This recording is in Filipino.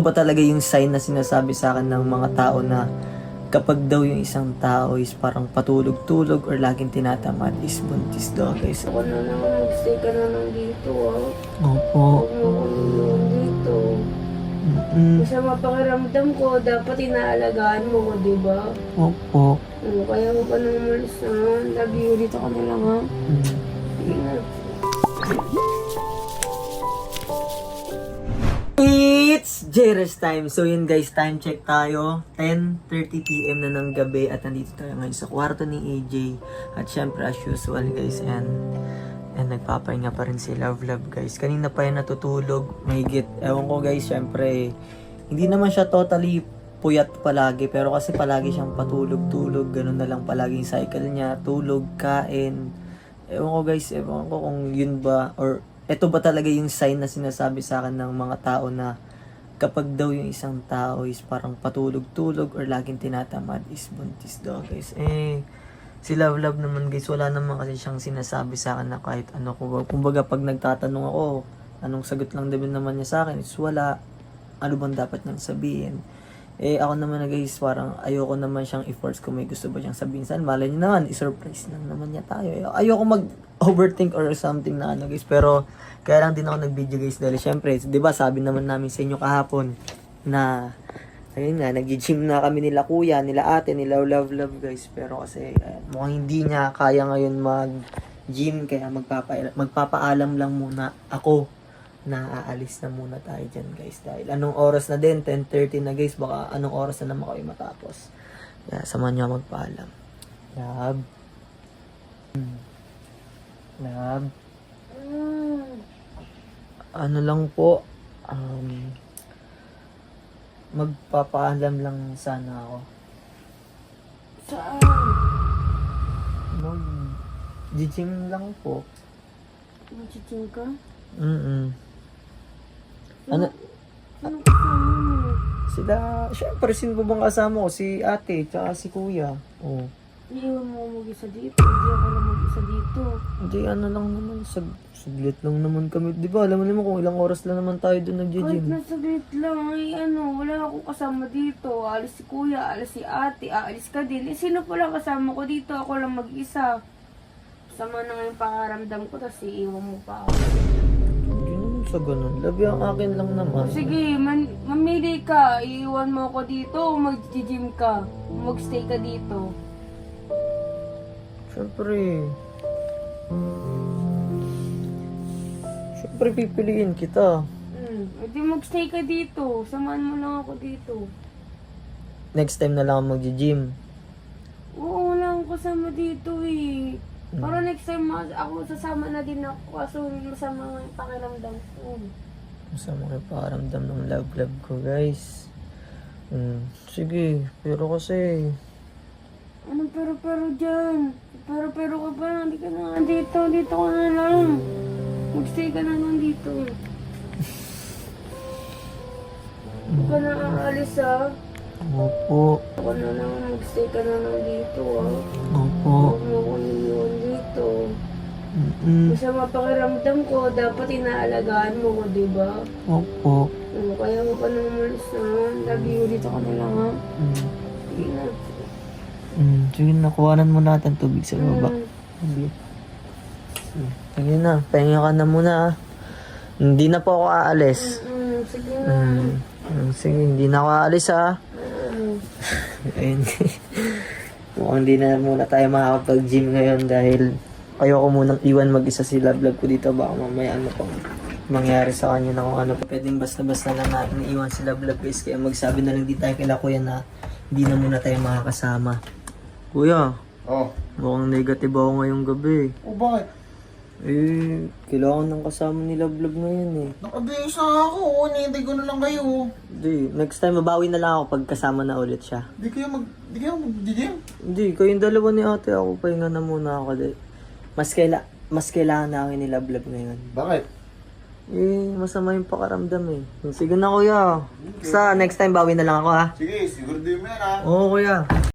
Ba talaga yung sign na sinasabi sa akin ng mga tao na kapag daw yung isang tao is parang patulog-tulog or laging tinatamad is buntis daw, guys. Ako na lang, magstay ka na lang dito, ah. Opo. Huwag mo ko niliwan dito. Masama pakiramdam ko, dapat inaalagaan mo ko, di ba? Opo. Kaya mo pa nang umalis na. Love you, dito ka na lang, ha? Sige na. It's Jerez time. So yun guys, time check tayo. 10:30 PM na ng gabi at nandito tayo ngayon sa kwarto ni AJ. At syempre as usual guys, and nagpapahinga pa rin si Love guys. Kanina pa yan natutulog. Mahigit, ewan ko guys, syempre hindi naman siya totally puyat palagi, pero kasi palagi siyang patulog-tulog. Ganun na lang palaging cycle niya. Tulog, kain. Ewan ko guys, ewan ko kung yun ba or ito ba talaga yung sign na sinasabi sa akin ng mga tao na kapag daw yung isang tao is parang patulog-tulog or laging tinatamad is buntis daw, guys. Si Love naman guys, wala naman kasi siyang sinasabi sa akin na kahit ano. Kumbaga pag nagtatanong ako, anong sagot lang din naman niya sa akin is wala. Ano bang dapat niyang sabihin? Ako naman na guys, parang ayoko naman siyang i-force kung may gusto ba siyang sabihin saan. Malay niyo naman, i-surprise lang naman niya tayo. Ayoko mag-overthink or something na ano guys. Pero, kaya lang din ako nag-video guys. Dahil syempre, di ba sabi naman namin sa inyo kahapon na, ayun nga, nag-gym na kami nila kuya, nila ate, nila love guys. Pero kasi, mukhang hindi niya kaya ngayon mag-gym. Kaya magpapaalam lang muna ako na aalis na muna tayo dyan guys, dahil anong oras na din, 10:30 na guys, baka anong oras na naman kayo matapos. Kaya samahan nyo magpaalam. Love. Love. Ano lang po, magpapaalam lang sana ako. Saan? Mag-gym lang po. Mag-gym ka? Ano? Anong kasama mo? Sila, syempre, sino ba bang kasama ko? Si ate, tsaka si kuya. Oh. Iiwan mo mag-isa dito. Hindi ako lang mag-isa dito. Hindi, ano lang naman, saglit lang naman kami. Di ba, alam mo naman kung ilang oras lang naman tayo doon Kahit nag-gym. nasaglit lang, wala akong kasama dito. Alis si kuya, alis si ate, aalis ka din. Sino pala kasama ko dito? Ako lang mag-isa. Sama na nga yung pangaramdam ko, tapos iiwan mo pa ako. Hindi naman sa ganun. Labi ang akin lang naman. Sige, mamili ka. Iiwan mo ako dito o mag-gym ka. Mag-stay ka dito. Siyempre pipiliin kita. Hindi mag-stay ka dito. Samahan mo lang ako dito. Next time na lang ako mag-gym. Oo, wala akong kasama dito eh. Pero next time ako sasama na din ako kaso masama nga yung pakiramdam ko. Masama kayo pakiramdam ng love ko guys. Sige, pero kasi Anong pero dyan? Pero ka ba? Hindi ka na nga dito. Dito ka na lang. Magstay ka na lang dito. Hindi ka na aalis ah. opo. Ako na lang. Magstay ka na lang dito ah. Opo. Huwag mo ko niliwan dito. Masama pakiramdam ko. Dapat inaalagaan mo ko, di ba? Opo. Kaya mo pa nang umalis na. Love you, dito ka na lang ha. Sige na. Sige, nakuhanan mo natin tubig sa baba. Sige na, pahinga ka na muna ah. Hindi na po ako aalis. Sige na. Sige, hindi na ako aalis ah. Ayun. Mukhang hindi na muna tayo makakapag-gym ngayon dahil ayoko munang iwan mag-isa si Love ko dito. Baka mamaya ano pang mangyari sa kanya na kung ano. Pwedeng basta-basta lang natin iwan si Love guys. Kaya magsabi na lang din tayo kila kuya na hindi na muna tayo makakasama. Kuya, mukhang negative ako ngayong gabi. Bakit? Kailangan ng kasama ni Love ngayon eh. Nakabihis na ako. Hinihintay ko na lang kayo. Hindi, next time mabawi na lang ako pag kasama na ulit siya. Di kayo mag-gym? Hindi, kayong dalawa ni ate ako, pahinga na muna ako. Mas kailangan na ako ni Love ngayon. Bakit? Masama yung pakaramdam eh. Sige na kuya. Sa next time bawi na lang ako ha. Sige, siguro din mo yan ha. Oo kuya.